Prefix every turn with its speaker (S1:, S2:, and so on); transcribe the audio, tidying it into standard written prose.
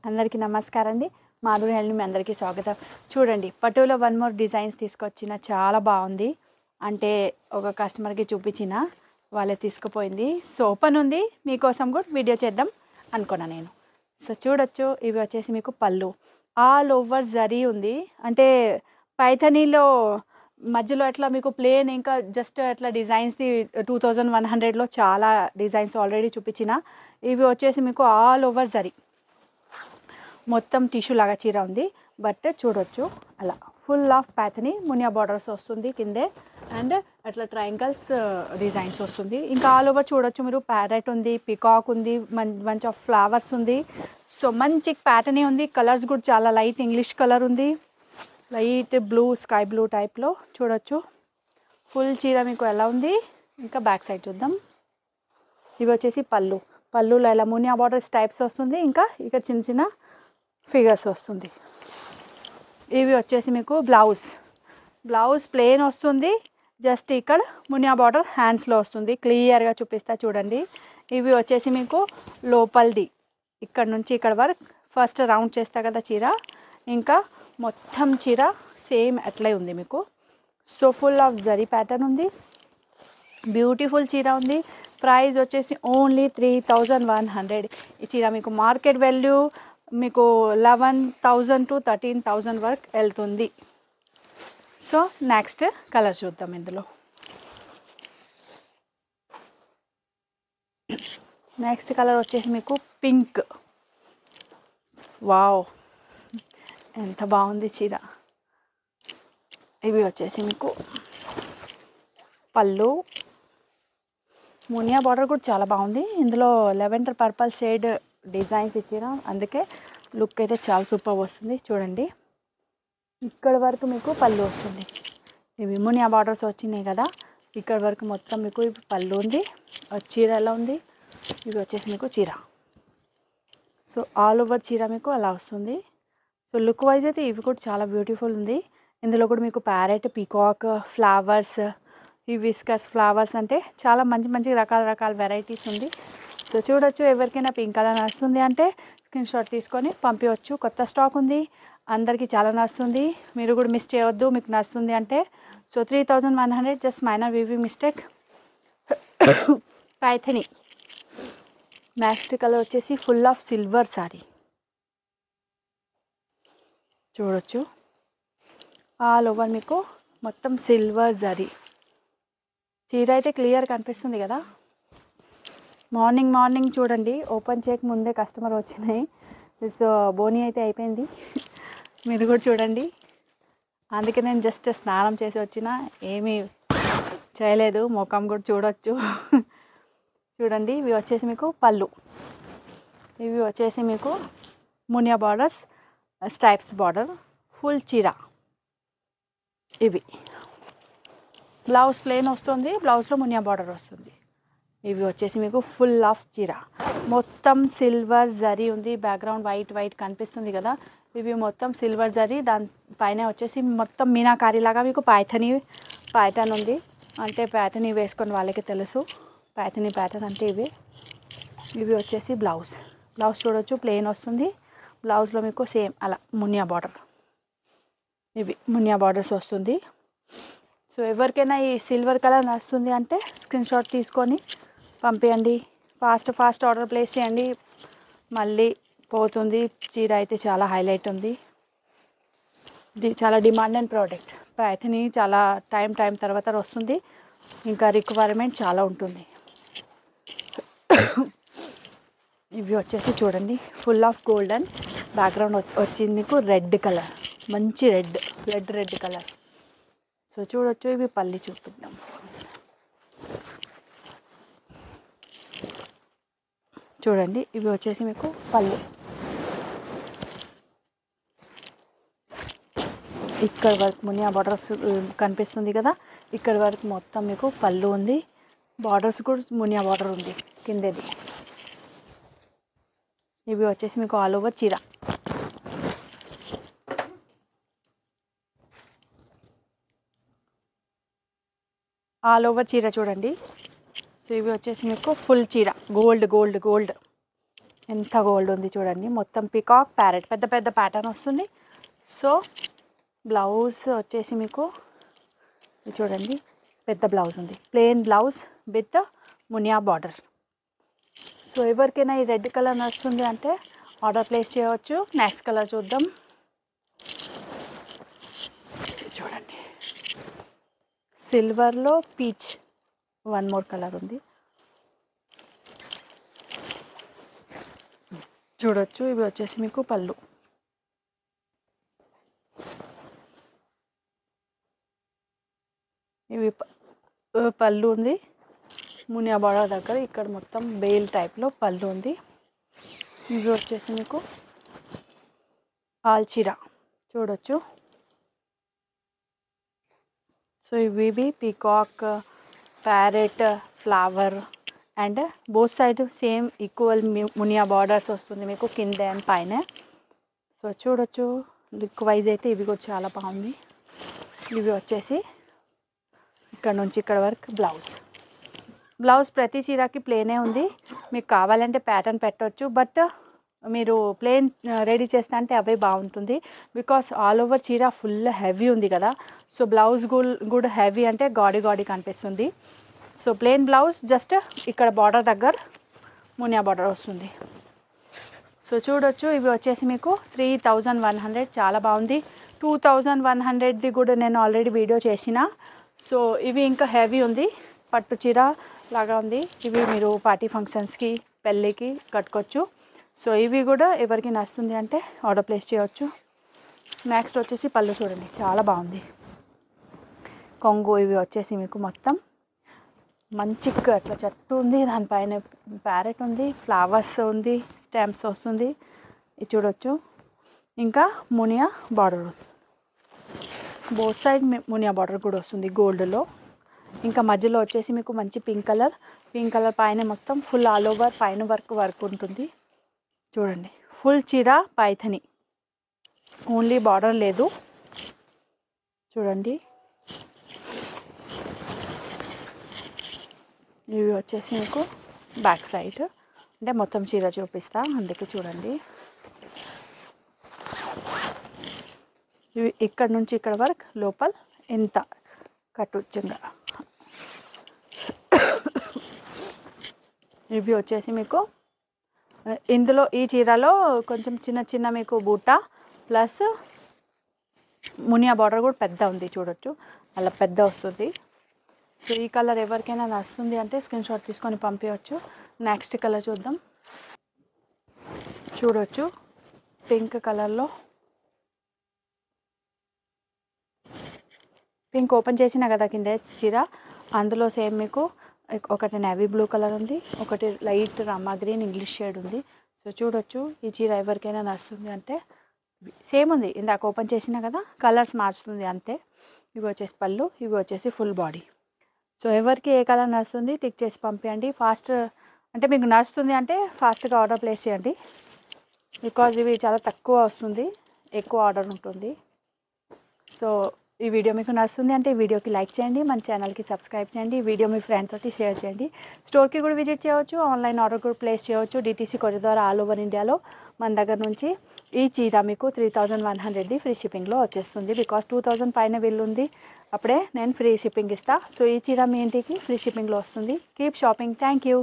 S1: అందరికీ నమస్కారం అండి. మాధురి హెల్ని మీ అందరికీ స్వాగతం. చూడండి, పటోలా వన్ మోర్ డిజైన్స్ తీసుకొచ్చిన చాలా బాగుంది. అంటే ఒక కస్టమర్కి చూపించిన వాళ్ళే తీసుకుపోయింది. సో ఓపెన్ ఉంది, మీకోసం కూడా వీడియో చేద్దాం అనుకున్నా నేను. సో చూడొచ్చు, ఇవి వచ్చేసి మీకు పళ్ళు ఆల్ ఓవర్ జరీ ఉంది. అంటే పైథనీలో మధ్యలో అట్లా మీకు ప్లేన్ ఇంకా జస్ట్ అట్లా డిజైన్స్ది 2100లో చాలా డిజైన్స్ ఆల్రెడీ చూపించిన. ఇవి వచ్చేసి మీకు ఆల్ ఓవర్ జరీ మొత్తం టిష్యూ లాగా చీర ఉంది. బట్ చూడొచ్చు అలా ఫుల్ ఆఫ్ ప్యాథనీ మునియా బార్డర్స్ వస్తుంది కిందే, అండ్ అట్లా ట్రయాంగిల్స్ డిజైన్స్ వస్తుంది. ఇంకా ఆల్ ఓవర్ చూడొచ్చు మీరు, ప్యారెట్ ఉంది, పికాక్ ఉంది, మంచి ఆఫ్ ఫ్లవర్స్ ఉంది. సో మంచి ప్యాటర్నీ ఉంది. కలర్స్ కూడా చాలా లైట్ ఇంగ్లీష్ కలర్ ఉంది, లైట్ బ్లూ స్కై బ్లూ టైప్లో చూడొచ్చు. ఫుల్ చీర మీకు ఎలా ఉంది. ఇంకా బ్యాక్ సైడ్ చూద్దాం. ఇవి వచ్చేసి పళ్ళులో ఎలా మునియా బార్డర్స్ టైప్స్ వస్తుంది. ఇంకా ఇక్కడ చిన్న చిన్న ఫిగర్స్ వస్తుంది. ఇవి వచ్చేసి మీకు బ్లౌజ్ ప్లెయిన్ వస్తుంది. జస్ట్ ఇక్కడ మునియా బార్డర్ హ్యాండ్స్లో వస్తుంది. క్లియర్గా చూపిస్తా చూడండి. ఇవి వచ్చేసి మీకు లోపలిది ఇక్కడ నుంచి ఇక్కడ వరకు ఫస్ట్ రౌండ్ చేస్తా కదా చీర, ఇంకా మొత్తం చీర సేమ్ అట్లే ఉంది మీకు. So full of zari pattern ఉంది, బ్యూటిఫుల్ చీర ఉంది. ప్రైస్ వచ్చేసి ఓన్లీ 3100. ఈ చీర మీకు మార్కెట్ వాల్యూ మీకు 11,000 to 13,000 వరకు వెళ్తుంది. సో నెక్స్ట్ కలర్ చూద్దాం. ఇందులో నెక్స్ట్ కలర్ వచ్చేసి మీకు పింక్. వావ్, ఎంత బాగుంది చీర. ఇవి వచ్చేసి మీకు పళ్ళు, మునియా బార్డర్ కూడా చాలా బాగుంది. ఇందులో లెవెండర్ పర్పల్ షేడ్ డిజైన్స్ ఇచ్చిన, అందుకే లుక్ అయితే చాలా సూపర్ వస్తుంది. చూడండి, ఇక్కడ వరకు మీకు పళ్ళు వస్తుంది. ఇవి మునియా బార్డర్స్ వచ్చినాయి కదా, ఇక్కడ వరకు మొత్తం మీకు ఇవి పళ్ళు ఉంది. చీర ఎలా ఉంది. ఇవి వచ్చేసి మీకు చీర. సో ఆల్ ఓవర్ చీర మీకు అలా వస్తుంది. సో లుక్ వైజ్ అయితే ఇవి కూడా చాలా బ్యూటిఫుల్ ఉంది. ఇందులో కూడా మీకు ప్యారెట్, పీకాక్, ఫ్లవర్స్, ఈ విస్కస్ ఫ్లవర్స్ అంటే చాలా మంచి రకాల వెరైటీస్ ఉంది. సో చూడొచ్చు, ఎవరికైనా పింక్ కలర్ నచ్చుతుంది అంటే స్క్రీన్ షాట్ తీసుకొని పంపించవచ్చు. కొత్త స్టాక్ ఉంది, అందరికీ చాలా నచ్చుతుంది. మీరు కూడా మిస్ చేయవద్దు మీకు నచ్చుతుంది అంటే. So 3100, just minor weaving mistake. Paithani next colour వచ్చేసి ఫుల్ ఆఫ్ సిల్వర్ సారీ. చూడొచ్చు, ఆల్ ఓవర్ మీకు మొత్తం సిల్వర్ జరీ. చీర అయితే క్లియర్ కనిపిస్తుంది కదా. మార్నింగ్ చూడండి, ఓపెన్ చేయక ముందే కస్టమర్ వచ్చినాయి. సో బోనీ అయితే అయిపోయింది. మీరు కూడా చూడండి. అందుకే నేను జస్ట్ స్నానం చేసి వచ్చిన, ఏమీ చేయలేదు. ముఖం కూడా చూడొచ్చు. చూడండి, ఇవి వచ్చేసి మీకు పళ్ళు, ఇవి వచ్చేసి మీకు Muniya borders stripes border full చీర. ఇవి బ్లౌజ్ ప్లెయిన్ వస్తుంది, బ్లౌజ్లో మునియా బార్డర్ వస్తుంది. ఇవి వచ్చేసి మీకు ఫుల్ ఆఫ్ చీర మొత్తం సిల్వర్ జరీ ఉంది. బ్యాక్గ్రౌండ్ వైట్ కనిపిస్తుంది కదా, ఇవి మొత్తం సిల్వర్ జరీ. దానిపైన వచ్చేసి మొత్తం మీనాకారి లాగా మీకు ప్యాటర్న్ ఉంది. అంటే ప్యాటర్న్ వేసుకొని వాళ్ళకి తెలుసు ప్యాటర్న్ అంటే ఇవి వచ్చేసి బ్లౌజ్ చూడొచ్చు, ప్లెయిన్ వస్తుంది. బ్లౌజ్లో మీకు సేమ్ అలా మునియా బార్డర్, ఇవి మునియా బార్డర్స్ వస్తుంది. సో ఎవరికైనా ఈ సిల్వర్ కలర్ నచ్చుతుంది అంటే స్క్రీన్ షాట్ తీసుకొని పంపించండి. ఫాస్ట్ ఆర్డర్ ప్లేస్ చేయండి, మళ్ళీ పోతుంది. చీర అయితే చాలా హైలైట్ ఉంది, చాలా డిమాండెడ్ ప్రోడక్ట్. ప్యాథనీ చాలా టైం తర్వాత వస్తుంది, ఇంకా రిక్వైర్మెంట్ చాలా ఉంటుంది. ఇవి వచ్చేసి చూడండి, ఫుల్ ఆఫ్ గోల్డెన్ బ్యాక్గ్రౌండ్ వచ్చింది మీకు రెడ్ కలర్, మంచి రెడ్ కలర్. సో చూడొచ్చు, ఇవి పల్లి చూపిద్దాం. చూడండి, ఇవి వచ్చేసి మీకు పళ్ళు. ఇక్కడ వరకు మునియా బార్డర్స్ కనిపిస్తుంది కదా, ఇక్కడ వరకు మొత్తం మీకు పళ్ళు ఉంది. బార్డర్స్ కూడా మునియా బార్డర్ ఉంది కిందది. ఇవి వచ్చేసి మీకు ఆల్ ఓవర్ చీర. ఆల్ ఓవర్ చీర చూడండి. సో ఇవి వచ్చేసి మీకు ఫుల్ చీర, గోల్డ్. ఎంత గోల్డ్ ఉంది చూడండి. మొత్తం పికాక్ ప్యారెట్ పెద్ద పెద్ద ప్యాటర్న్ వస్తుంది. సో బ్లౌజ్ వచ్చేసి మీకు చూడండి పెద్ద బ్లౌజ్ ఉంది, plain blouse with Muniya border. So ఎవరికైనా ఈ రెడ్ కలర్ నచ్చుతుంది అంటే ఆర్డర్ ప్లేస్ చేయవచ్చు. నెక్స్ట్ కలర్ చూద్దాం. చూడండి సిల్వర్లో పీచ్, వన్ మోర్ కలర్ ఉంది చూడొచ్చు. ఇవి వచ్చేసి మీకు పళ్ళు. ఇవి పళ్ళు ఉంది మునియా బార్డర్ దగ్గర. ఇక్కడ మొత్తం బేల్ టైప్లో పళ్ళు ఉంది. ఇవి వచ్చేసి మీకు ఆల్చీరా చూడొచ్చు. సో ఇవి peacock parrot flower and both side same equal Muniya borders వస్తుంది మీకు కింద అండ్ పైన. సో చూడొచ్చు. లుక్ వైజ్ అయితే ఇవి కూడా చాలా బాగుంది. ఇవి వచ్చేసి ఇక్కడ నుంచి ఇక్కడ వరకు బ్లౌజ్ ప్రతి చీరకి ప్లేనే ఉంది. మీకు కావాలంటే ప్యాటర్న్ పెట్టవచ్చు, బట్ మీరు ప్లేన్ రెడీ చేస్తే అంటే అవే బాగుంటుంది. బికాస్ ఆల్ ఓవర్ చీర ఫుల్ హెవీ ఉంది కదా. సో బ్లౌజ్ కూడా హెవీ అంటే గాడి కనిపిస్తుంది. సో ప్లేన్ బ్లౌజ్ జస్ట్ ఇక్కడ బార్డర్ దగ్గర మునియా బార్డర్ వస్తుంది. సో చూడొచ్చు. ఇవి వచ్చేసి మీకు 3100 చాలా బాగుంది. 2100ది కూడా నేను ఆల్రెడీ వీడియో చేసిన. సో ఇవి ఇంకా హెవీ ఉంది, పట్టు చీర లాగా ఉంది. ఇవి మీరు పార్టీ ఫంక్షన్స్కి పెళ్ళికి కట్టుకోవచ్చు. సో ఇవి కూడా ఎవరికి నచ్చుతుంది అంటే ఆర్డర్ ప్లేస్ చేయవచ్చు. నెక్స్ట్ వచ్చేసి పళ్ళు చూడండి చాలా బాగుంది. కొంగు ఇవి వచ్చేసి మీకు మొత్తం మంచి అట్లా చెట్టు ఉంది, దానిపైన ప్యారెట్ ఉంది, ఫ్లవర్స్ ఉంది, స్టాంప్స్ వస్తుంది. ఇది చూడొచ్చు. ఇంకా మునియా బార్డర్ ఉంది, బోత్ సైడ్ మునియా బార్డర్ కూడా వస్తుంది గోల్డ్లో. ఇంకా మధ్యలో వచ్చేసి మీకు మంచి పింక్ కలర్ పైన మొత్తం ఫుల్ ఆల్ ఓవర్ పైన వర్క్ ఉంటుంది చూడండి. ఫుల్ చీర పైథని, ఓన్లీ బార్డర్ లేదు చూడండి. ఇవి వచ్చేసి మీకు బ్యాక్ సైడ్, అంటే మొత్తం చీర చూపిస్తా అందుకే చూడండి. ఇవి ఇక్కడ నుంచి ఇక్కడ వరకు లోపల ఎంత కట్టుచ్చింగా. ఇవి వచ్చేసి మీకు ఇందులో ఈ చీరలో కొంచెం చిన్న మీకు బూటా ప్లస్ మునియా బార్డర్ కూడా పెద్ద ఉంది చూడొచ్చు, అలా పెద్ద వస్తుంది. సో ఈ కలర్ ఎవరికైనా నచ్చుతుంది అంటే స్క్రీన్ షాట్ తీసుకొని పంపించవచ్చు. నెక్స్ట్ కలర్ చూద్దాం. చూడొచ్చు పింక్ కలర్లో, పింక్ ఓపెన్ చేసిన కదా కింద చీర, అందులో సేమ్ మీకు ఒకటి నేవీ బ్లూ కలర్ ఉంది, ఒకటి light Rama green English shade ఉంది. సో చూడొచ్చు. ఈ చీర ఎవరికైనా నచ్చుతుంది అంటే సేమ్ ఉంది, ఇందాక ఓపెన్ చేసినా కదా, కలర్స్ మార్చుతుంది అంతే. ఇవి వచ్చేసి పళ్ళు, ఇవి వచ్చేసి ఫుల్ బాడీ. సో ఎవరికి ఏ కలర్ నచ్చుతుంది టిక్ చేసి పంపించండి. ఫాస్ట్ అంటే మీకు నచ్చుతుంది అంటే ఫాస్ట్గా ఆర్డర్ ప్లేస్ చేయండి. బికాజ్ ఇవి చాలా తక్కువ వస్తుంది, ఎక్కువ ఆర్డర్ ఉంటుంది. సో ఈ వీడియో మీకు నచ్చుతుంది అంటే ఈ వీడియోకి లైక్ చేయండి, మన ఛానల్కి సబ్స్క్రైబ్ చేయండి, ఈ వీడియో మీ ఫ్రెండ్ తోటి షేర్ చేయండి. స్టోర్కి కూడా విజిట్ చేయవచ్చు, ఆన్లైన్ ఆర్డర్ కూడా ప్లేస్ చేయవచ్చు. DTC కొరియర్ ద్వారా ఆల్ ఓవర్ ఇండియాలో మన దగ్గర నుంచి ఈ చీర మీకు 3100ది ఫ్రీ షిప్పింగ్లో వచ్చేస్తుంది. బికాజ్ 2000 పైన బిల్ ఉంది, అప్పుడే నేను ఫ్రీ షిప్పింగ్ ఇస్తాను. సో ఈ చీర మీ ఇంటికి ఫ్రీ షిప్పింగ్లో వస్తుంది. Keep shopping. Thank you.